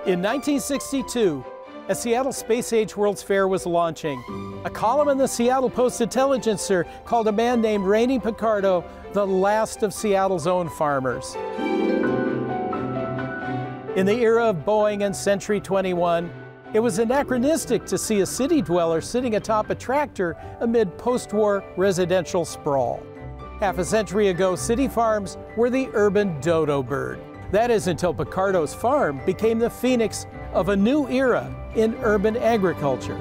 In 1962, as Seattle Space Age World's Fair was launching, a column in the Seattle Post-Intelligencer called a man named Rainey Picardo the last of Seattle's own farmers. In the era of Boeing and Century 21, it was anachronistic to see a city dweller sitting atop a tractor amid post-war residential sprawl. Half a century ago, city farms were the urban dodo bird. That is until Picardo's farm became the phoenix of a new era in urban agriculture.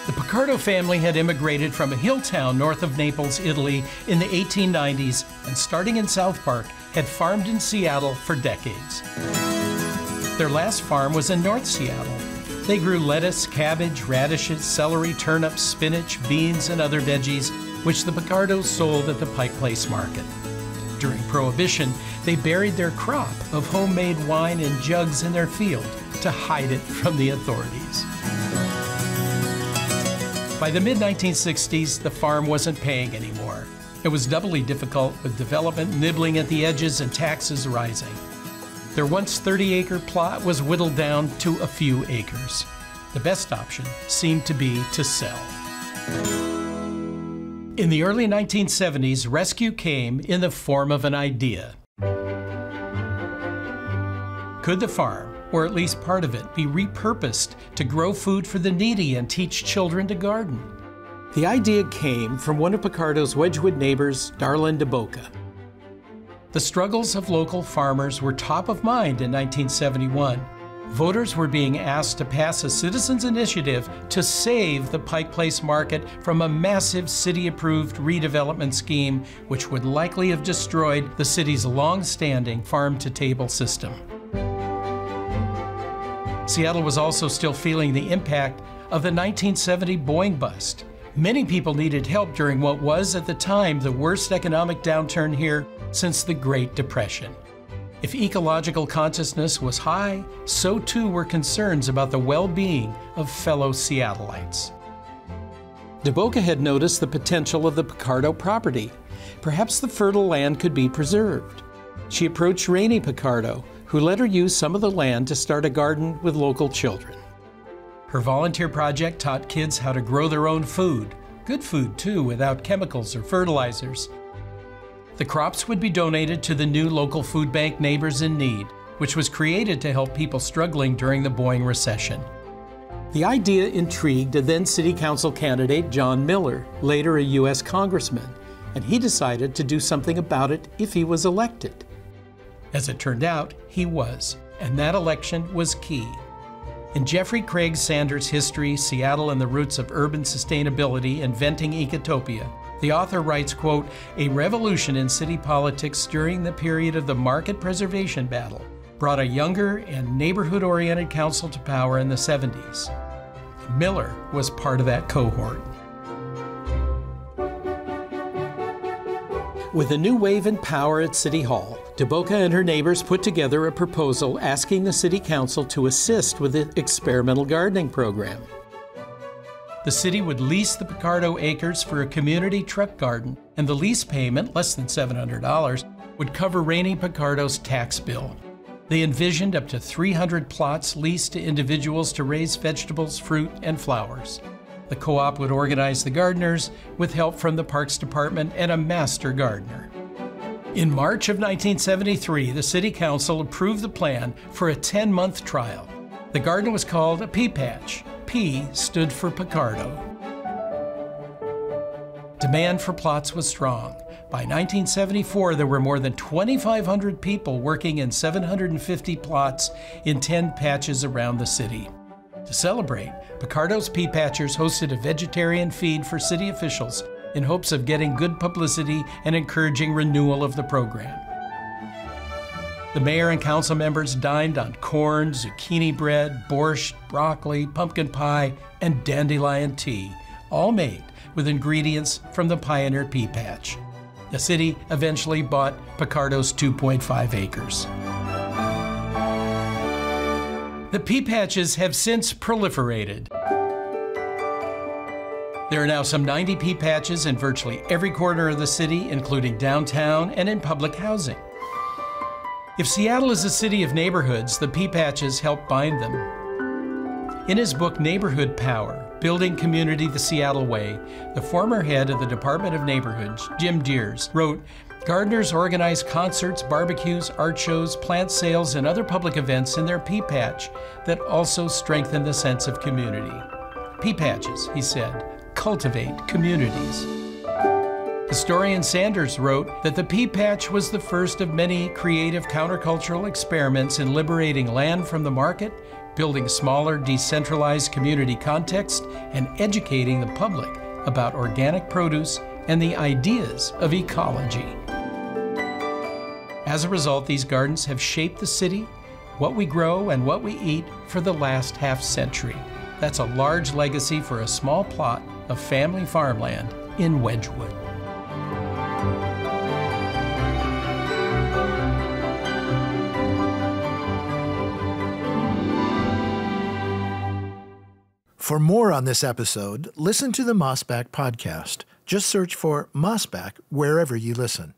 The Picardo family had immigrated from a hill town north of Naples, Italy in the 1890s, and starting in South Park, had farmed in Seattle for decades. Their last farm was in North Seattle. They grew lettuce, cabbage, radishes, celery, turnips, spinach, beans, and other veggies, which the Picardos sold at the Pike Place Market. During Prohibition, they buried their crop of homemade wine in jugs in their field to hide it from the authorities. By the mid-1960s, the farm wasn't paying anymore. It was doubly difficult with development nibbling at the edges and taxes rising. Their once 30-acre plot was whittled down to a few acres. The best option seemed to be to sell. In the early 1970s, rescue came in the form of an idea. Could the farm, or at least part of it, be repurposed to grow food for the needy and teach children to garden? The idea came from one of Picardo's Wedgwood neighbors, Darlin DeBoca. The struggles of local farmers were top of mind in 1971. Voters were being asked to pass a citizens' initiative to save the Pike Place Market from a massive city-approved redevelopment scheme which would likely have destroyed the city's long-standing farm-to-table system. Seattle was also still feeling the impact of the 1970 Boeing bust. Many people needed help during what was, at the time, the worst economic downturn here since the Great Depression. If ecological consciousness was high, so too were concerns about the well-being of fellow Seattleites. DeBoca had noticed the potential of the Picardo property. Perhaps the fertile land could be preserved. She approached Rainey Picardo, who let her use some of the land to start a garden with local children. Her volunteer project taught kids how to grow their own food, good food too, without chemicals or fertilizers. The crops would be donated to the new local food bank Neighbors in Need, which was created to help people struggling during the Boeing recession. The idea intrigued a then city council candidate, John Miller, later a U.S. congressman, and he decided to do something about it if he was elected. As it turned out, he was, and that election was key. In Jeffrey Craig Sanders' History, Seattle and the Roots of Urban Sustainability, Inventing Ecotopia, the author writes, quote, "A revolution in city politics during the period of the market preservation battle brought a younger and neighborhood-oriented council to power in the 70s. Miller was part of that cohort." With a new wave in power at City Hall, DeBoca and her neighbors put together a proposal asking the City Council to assist with the experimental gardening program. The city would lease the Picardo acres for a community truck garden, and the lease payment, less than $700, would cover Rainey Picardo's tax bill. They envisioned up to 300 plots leased to individuals to raise vegetables, fruit, and flowers. The co-op would organize the gardeners with help from the Parks Department and a master gardener. In March of 1973, the City Council approved the plan for a 10-month trial. The garden was called a PPatch. P stood for Picardo. Demand for plots was strong. By 1974, there were more than 2,500 people working in 750 plots in 10 patches around the city. To celebrate, Picardo's PPatchers hosted a vegetarian feed for city officials in hopes of getting good publicity and encouraging renewal of the program. The mayor and council members dined on corn, zucchini bread, borscht, broccoli, pumpkin pie, and dandelion tea, all made with ingredients from the pioneer PPatch. The city eventually bought Picardo's 2.5 acres. The PPatches have since proliferated. There are now some 90 PPatches in virtually every corner of the city, including downtown and in public housing. If Seattle is a city of neighborhoods, the PPatches help bind them. In his book, Neighborhood Power, Building Community the Seattle Way, the former head of the Department of Neighborhoods, Jim Deers, wrote, "Gardeners organize concerts, barbecues, art shows, plant sales, and other public events in their PPatch that also strengthen the sense of community. PPatches," he said, "cultivate communities." Historian Sanders wrote that the PPatch was the first of many creative countercultural experiments in liberating land from the market, building smaller, decentralized community context, and educating the public about organic produce and the ideas of ecology. As a result, these gardens have shaped the city, what we grow and what we eat for the last half-century. That's a large legacy for a small plot of family farmland in Wedgwood. For more on this episode, listen to the Mossback podcast. Just search for Mossback wherever you listen.